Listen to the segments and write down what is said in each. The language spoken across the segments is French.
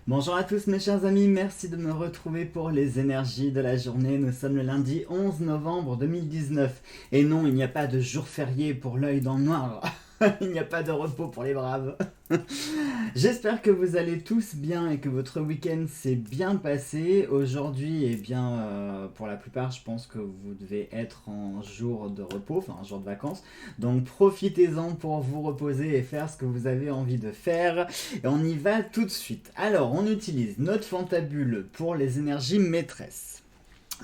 Bonjour à tous mes chers amis, merci de me retrouver pour les énergies de la journée. Nous sommes le lundi 11 novembre 2019. Et non, il n'y a pas de jour férié pour l'œil dans le noir. Il n'y a pas de repos pour les braves. J'espère que vous allez tous bien et que votre week-end s'est bien passé. Aujourd'hui, eh bien, pour la plupart, je pense que vous devez être en jour de repos, enfin en jour de vacances. Donc profitez-en pour vous reposer et faire ce que vous avez envie de faire. Et on y va tout de suite. Alors, on utilise notre fantabule pour les énergies maîtresses.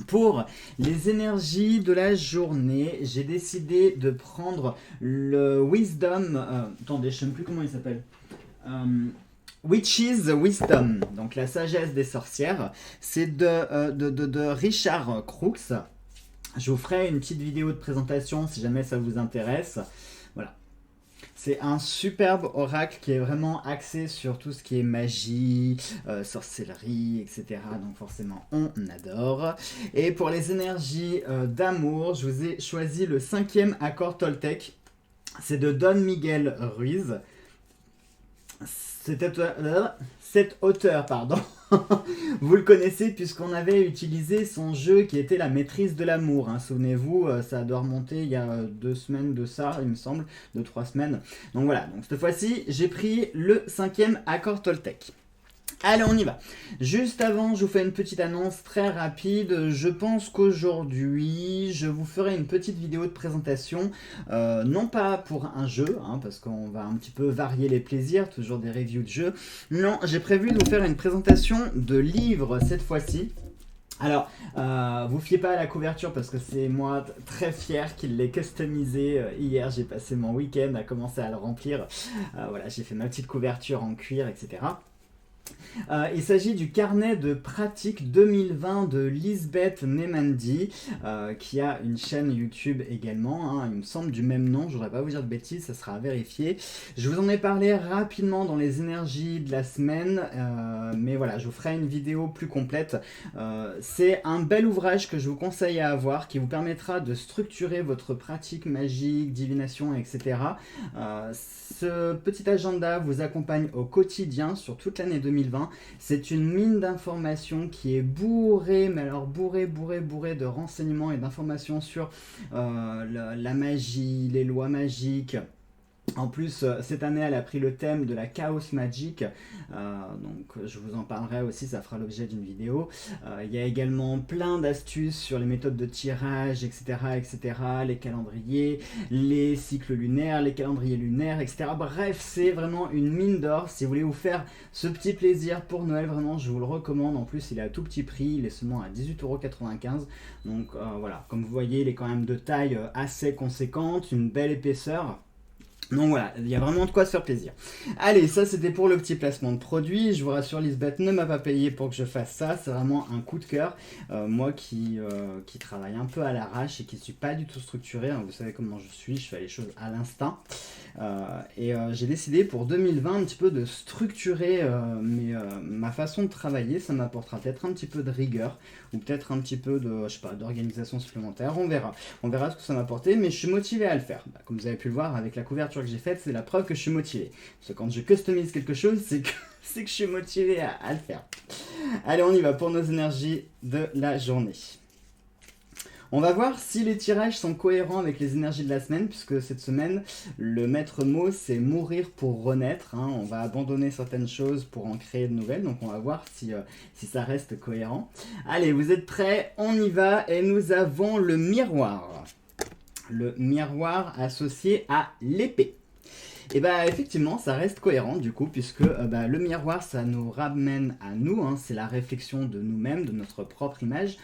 Pour les énergies de la journée, j'ai décidé de prendre le Wisdom. Attendez, je ne sais plus comment il s'appelle. Euh, Witch's Wisdom, donc la sagesse des sorcières. C'est de Richard Crooks. Je vous ferai une petite vidéo de présentation si jamais ça vous intéresse. Voilà. C'est un superbe oracle qui est vraiment axé sur tout ce qui est magie, sorcellerie, etc. Donc forcément, on adore. Et pour les énergies d'amour, je vous ai choisi le cinquième accord Toltec. C'est de Don Miguel Ruiz. Cet auteur, pardon, vous le connaissez puisqu'on avait utilisé son jeu qui était la maîtrise de l'amour. Hein. Souvenez-vous, ça doit remonter il y a 2 semaines de ça, il me semble, 2-3 semaines. Donc voilà, donc cette fois-ci, j'ai pris le cinquième accord Toltec. Allez, on y va. Juste avant, je vous fais une petite annonce très rapide. Je pense qu'aujourd'hui, je vous ferai une petite vidéo de présentation, non pas pour un jeu, hein, parce qu'on va un petit peu varier les plaisirs, toujours des reviews de jeux. Non, j'ai prévu de vous faire une présentation de livres cette fois-ci. Alors, vous fiez pas à la couverture parce que c'est moi très fier qu'il l'ait customisé. Hier, j'ai passé mon week-end à commencer à le remplir. Voilà, j'ai fait ma petite couverture en cuir, etc. Il s'agit du carnet de pratique 2020 de Lisbeth Nemandi, qui a une chaîne YouTube également, hein, il me semble du même nom, je voudrais pas vous dire de bêtises, ça sera à vérifier. Je vous en ai parlé rapidement dans les énergies de la semaine, mais voilà, je vous ferai une vidéo plus complète. C'est un bel ouvrage que je vous conseille à avoir, qui vous permettra de structurer votre pratique magique, divination, etc. Ce petit agenda vous accompagne au quotidien sur toute l'année 2020. C'est une mine d'informations qui est bourrée, mais alors bourrée de renseignements et d'informations sur la magie, les lois magiques. En plus, cette année, elle a pris le thème de la Chaos Magic, donc je vous en parlerai aussi, ça fera l'objet d'une vidéo. Il y a également plein d'astuces sur les méthodes de tirage, etc., etc., les calendriers, les cycles lunaires, les calendriers lunaires, etc. Bref, c'est vraiment une mine d'or. Si vous voulez vous faire ce petit plaisir pour Noël, vraiment, je vous le recommande. En plus, il est à tout petit prix, il est seulement à 18,95 €. Donc voilà, comme vous voyez, il est quand même de taille assez conséquente, une belle épaisseur. Donc voilà, il y a vraiment de quoi se faire plaisir. Allez, ça c'était pour le petit placement de produit. Je vous rassure, Lisbeth ne m'a pas payé pour que je fasse ça. C'est vraiment un coup de cœur. Moi qui travaille un peu à l'arrache et qui ne suis pas du tout structuré, hein, vous savez comment je suis, je fais les choses à l'instinct. J'ai décidé pour 2020 un petit peu de structurer ma façon de travailler. Ça m'apportera peut-être un petit peu de rigueur ou peut-être un petit peu de, je sais pas, d'organisation supplémentaire. On verra. On verra ce que ça m'a apporté, mais je suis motivé à le faire. Comme vous avez pu le voir avec la couverture que j'ai faite, c'est la preuve que je suis motivé. Parce que quand je customise quelque chose, c'est que je suis motivé à le faire. Allez, on y va pour nos énergies de la journée. On va voir si les tirages sont cohérents avec les énergies de la semaine, puisque cette semaine, le maître mot, c'est mourir pour renaître. Hein. On va abandonner certaines choses pour en créer de nouvelles, donc on va voir si ça reste cohérent. Allez, vous êtes prêts? On y va, et nous avons le miroir. Le miroir associé à l'épée. Et bah effectivement ça reste cohérent du coup puisque le miroir ça nous ramène à nous, hein, c'est la réflexion de nous-mêmes, de notre propre image.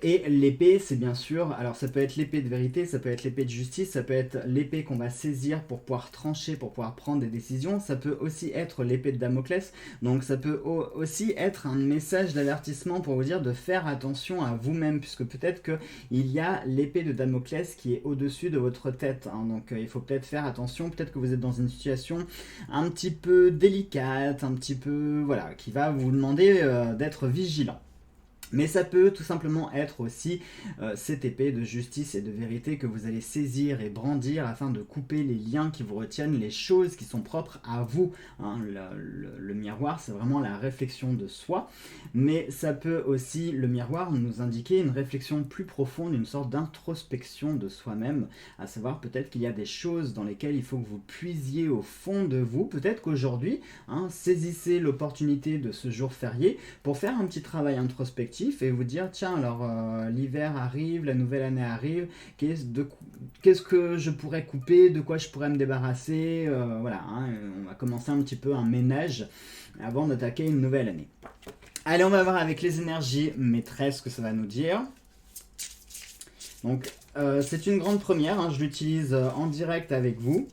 Et l'épée, c'est bien sûr, alors ça peut être l'épée de vérité, ça peut être l'épée de justice, ça peut être l'épée qu'on va saisir pour pouvoir trancher, pour pouvoir prendre des décisions, ça peut aussi être l'épée de Damoclès, donc ça peut aussi être un message d'avertissement pour vous dire de faire attention à vous-même, puisque peut-être qu'il y a l'épée de Damoclès qui est au-dessus de votre tête, hein, donc il faut peut-être faire attention, peut-être que vous êtes dans une situation un petit peu délicate, un petit peu, voilà, qui va vous demander d'être vigilant. Mais ça peut tout simplement être aussi cette épée de justice et de vérité que vous allez saisir et brandir afin de couper les liens qui vous retiennent, les choses qui sont propres à vous. Hein, le miroir, c'est vraiment la réflexion de soi, mais ça peut aussi, le miroir, nous indiquer une réflexion plus profonde, une sorte d'introspection de soi-même, à savoir peut-être qu'il y a des choses dans lesquelles il faut que vous puisiez au fond de vous. Peut-être qu'aujourd'hui, saisissez l'opportunité de ce jour férié pour faire un petit travail introspectif et vous dire tiens alors l'hiver arrive, la nouvelle année arrive, qu'est-ce que je pourrais couper, de quoi je pourrais me débarrasser, voilà, on va commencer un petit peu un ménage avant d'attaquer une nouvelle année. Allez, on va voir avec les énergies maîtresses ce que ça va nous dire. Donc c'est une grande première, je l'utilise en direct avec vous.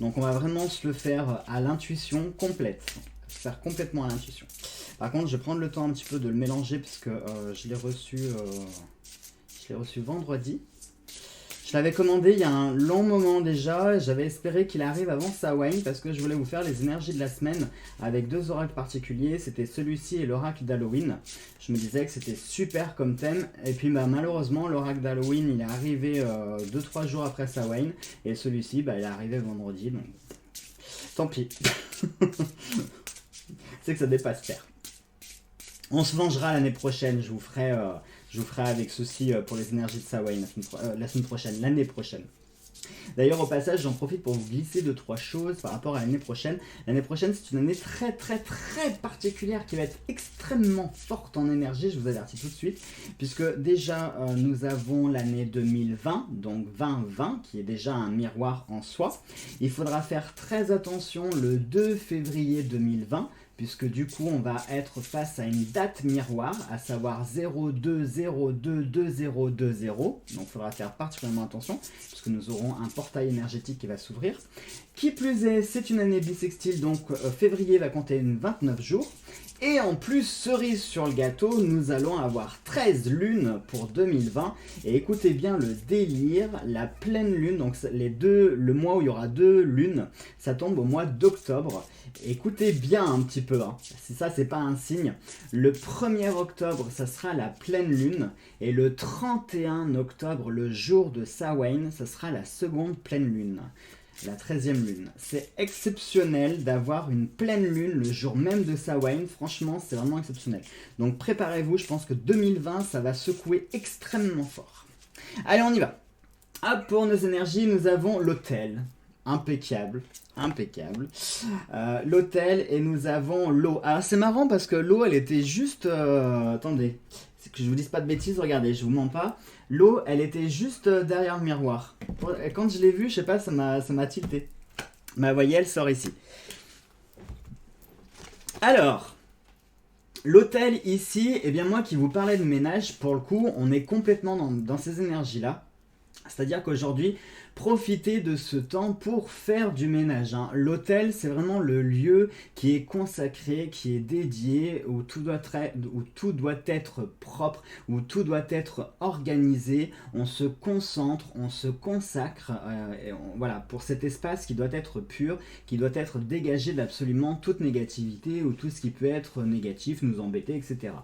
Donc on va vraiment se le faire à l'intuition complète, se faire complètement à l'intuition. Par contre, je vais prendre le temps un petit peu de le mélanger parce que je l'ai reçu vendredi. Je l'avais commandé il y a un long moment déjà. J'avais espéré qu'il arrive avant Samhain parce que je voulais vous faire les énergies de la semaine avec 2 oracles particuliers. C'était celui-ci et l'oracle d'Halloween. Je me disais que c'était super comme thème. Et puis malheureusement, l'oracle d'Halloween, il est arrivé 2-3 jours après Samhain. Et celui-ci, il est arrivé vendredi. Donc tant pis. C'est que ça dépasse faire. On se vengera l'année prochaine, je vous ferai avec ceci pour les énergies de Samhain la semaine prochaine, l'année prochaine. D'ailleurs, au passage, j'en profite pour vous glisser 2-3 choses par rapport à l'année prochaine. L'année prochaine, c'est une année très particulière qui va être extrêmement forte en énergie, je vous avertis tout de suite, puisque déjà, nous avons l'année 2020, donc 2020, qui est déjà un miroir en soi. Il faudra faire très attention le 2 février 2020, puisque du coup on va être face à une date miroir, à savoir 02022020, donc il faudra faire particulièrement attention, puisque nous aurons un portail énergétique qui va s'ouvrir. Qui plus est, c'est une année bissextile, donc février va compter 29 jours, et en plus, cerise sur le gâteau, nous allons avoir 13 lunes pour 2020, et écoutez bien le délire, la pleine lune, donc le mois où il y aura 2 lunes, ça tombe au mois d'octobre. Écoutez bien un petit peu, si ça c'est pas un signe. Le 1er octobre, ça sera la pleine lune, et le 31 octobre, le jour de Samhain, ça sera la seconde pleine lune. La 13e lune. C'est exceptionnel d'avoir une pleine lune le jour même de Samhain. Franchement, c'est vraiment exceptionnel. Donc préparez-vous, je pense que 2020, ça va secouer extrêmement fort. Allez, on y va. Pour nos énergies, nous avons l'autel. Impeccable. L'autel, et nous avons l'eau. Alors c'est marrant parce que l'eau, elle était juste... attendez, c'est que je vous dise pas de bêtises, regardez, je vous mens pas. L'eau, elle était juste derrière le miroir. Quand je l'ai vue, je sais pas, ça m'a tilté. Mais vous voyez, elle sort ici. Alors, l'autel ici, eh bien moi qui vous parlais de ménage, pour le coup, on est complètement dans ces énergies-là. C'est-à-dire qu'aujourd'hui, profitez de ce temps pour faire du ménage. L'autel, c'est vraiment le lieu qui est consacré, qui est dédié, où tout doit être propre, où tout doit être organisé. On se concentre, on se consacre voilà, pour cet espace qui doit être pur, qui doit être dégagé d'absolument toute négativité ou tout ce qui peut être négatif, nous embêter, etc.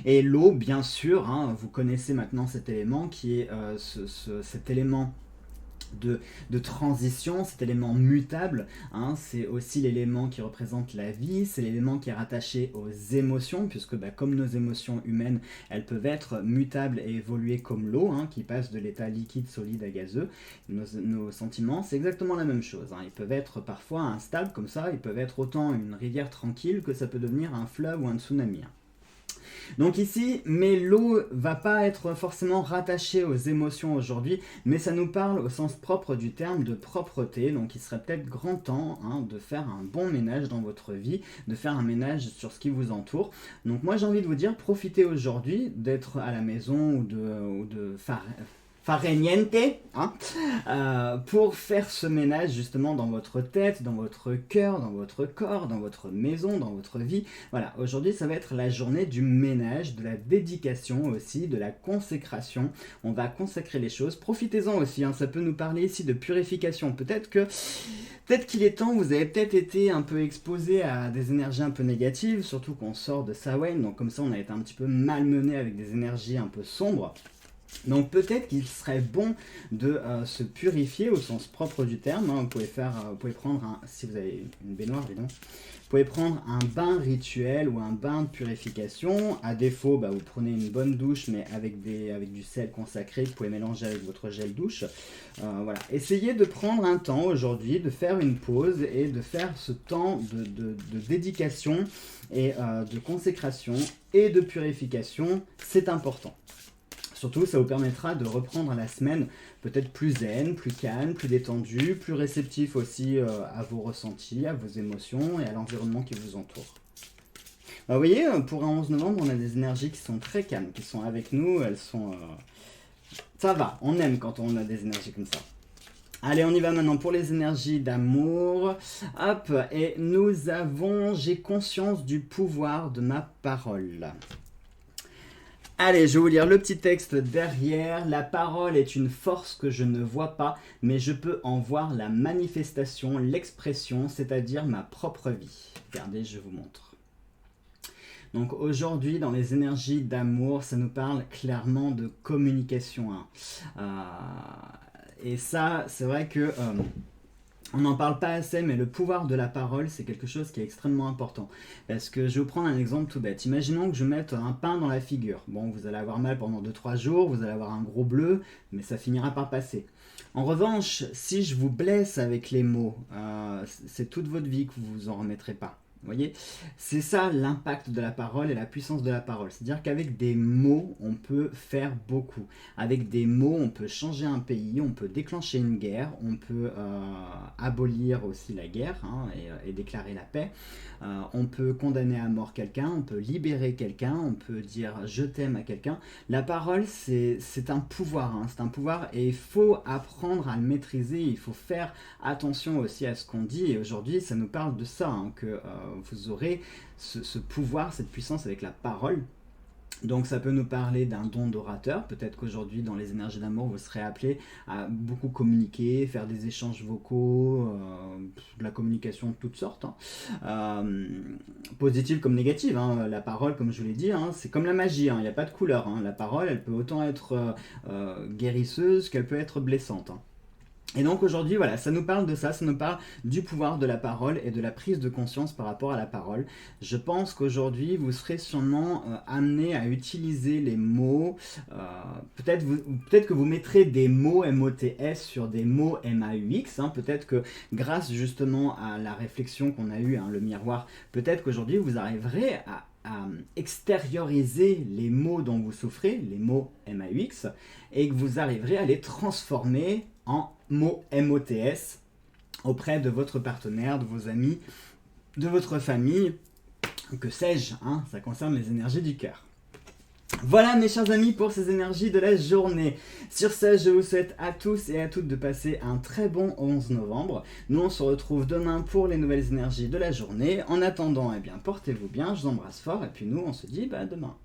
Et l'eau, bien sûr, vous connaissez maintenant cet élément qui est cet élément de transition, cet élément mutable, c'est aussi l'élément qui représente la vie, c'est l'élément qui est rattaché aux émotions, puisque comme nos émotions humaines, elles peuvent être mutables et évoluer comme l'eau, qui passe de l'état liquide, solide à gazeux. Nos sentiments, c'est exactement la même chose. Ils peuvent être parfois instables comme ça, ils peuvent être autant une rivière tranquille que ça peut devenir un fleuve ou un tsunami. Donc ici, mais l'eau va pas être forcément rattachée aux émotions aujourd'hui, mais ça nous parle au sens propre du terme de propreté. Donc il serait peut-être grand temps de faire un bon ménage dans votre vie, de faire un ménage sur ce qui vous entoure. Donc moi j'ai envie de vous dire, profitez aujourd'hui d'être à la maison ou de fare niente, hein, pour faire ce ménage justement dans votre tête, dans votre cœur, dans votre corps, dans votre maison, dans votre vie. Voilà, aujourd'hui ça va être la journée du ménage, de la dédication aussi, de la consécration. On va consacrer les choses. Profitez-en aussi, hein, ça peut nous parler ici de purification. Peut-être qu'il est temps, vous avez peut-être été un peu exposé à des énergies un peu négatives, surtout qu'on sort de Samhain, donc comme ça on a été un petit peu malmené avec des énergies un peu sombres. Donc peut-être qu'il serait bon de se purifier au sens propre du terme, hein. Vous pouvez prendre, si vous avez une baignoire évidemment, vous pouvez prendre un bain rituel ou un bain de purification. À défaut, vous prenez une bonne douche mais avec du sel consacré, vous pouvez mélanger avec votre gel douche. Voilà. Essayez de prendre un temps aujourd'hui, de faire une pause et de faire ce temps de dédication et de consécration et de purification, c'est important. Surtout, ça vous permettra de reprendre la semaine peut-être plus zen, plus calme, plus détendu, plus réceptif aussi à vos ressentis, à vos émotions et à l'environnement qui vous entoure. Vous voyez, pour un 11 novembre, on a des énergies qui sont très calmes, qui sont avec nous, elles sont... Ça va, on aime quand on a des énergies comme ça. Allez, on y va maintenant pour les énergies d'amour. Hop, et nous avons... J'ai conscience du pouvoir de ma parole. Allez, je vais vous lire le petit texte derrière. La parole est une force que je ne vois pas, mais je peux en voir la manifestation, l'expression, c'est-à-dire ma propre vie. Regardez, je vous montre. Donc aujourd'hui, dans les énergies d'amour, ça nous parle clairement de communication. Et ça, c'est vrai que... on n'en parle pas assez, mais le pouvoir de la parole, c'est quelque chose qui est extrêmement important. Parce que je vais vous prendre un exemple tout bête. Imaginons que je mette un pain dans la figure. Bon, vous allez avoir mal pendant 2-3 jours, vous allez avoir un gros bleu, mais ça finira par passer. En revanche, si je vous blesse avec les mots, c'est toute votre vie que vous vous en remettrez pas. Vous voyez, c'est ça l'impact de la parole et la puissance de la parole. C'est-à-dire qu'avec des mots, on peut faire beaucoup. Avec des mots, on peut changer un pays, on peut déclencher une guerre, on peut abolir aussi la guerre, hein, et déclarer la paix. On peut condamner à mort quelqu'un, on peut libérer quelqu'un, on peut dire je t'aime à quelqu'un. La parole, c'est un pouvoir, hein, c'est un pouvoir et il faut apprendre à le maîtriser, il faut faire attention aussi à ce qu'on dit. Et aujourd'hui, ça nous parle de ça, hein, que vous aurez ce pouvoir, cette puissance avec la parole. Donc ça peut nous parler d'un don d'orateur. Peut-être qu'aujourd'hui, dans les énergies d'amour, vous serez appelé à beaucoup communiquer, faire des échanges vocaux, de la communication de toutes sortes, hein. Positive comme négative, hein. La parole, comme je vous l'ai dit, hein, c'est comme la magie, hein. Il n'y a pas de couleur, hein. La parole, elle peut autant être guérisseuse qu'elle peut être blessante, hein. Et donc aujourd'hui, voilà, ça nous parle de ça nous parle du pouvoir de la parole et de la prise de conscience par rapport à la parole. Je pense qu'aujourd'hui, vous serez sûrement amené à utiliser les mots, peut-être que vous mettrez des mots M-O-T-S sur des mots M-A-U-X, hein, peut-être que grâce justement à la réflexion qu'on a eue, hein, le miroir, peut-être qu'aujourd'hui vous arriverez à extérioriser les mots dont vous souffrez, les mots M-A-U-X, et que vous arriverez à les transformer en mots M-O-T-S auprès de votre partenaire, de vos amis, de votre famille, que sais-je, hein, ça concerne les énergies du cœur. Voilà mes chers amis pour ces énergies de la journée. Sur ce, je vous souhaite à tous et à toutes de passer un très bon 11 novembre. Nous on se retrouve demain pour les nouvelles énergies de la journée. En attendant, eh bien, portez-vous bien, je vous embrasse fort et puis nous on se dit demain.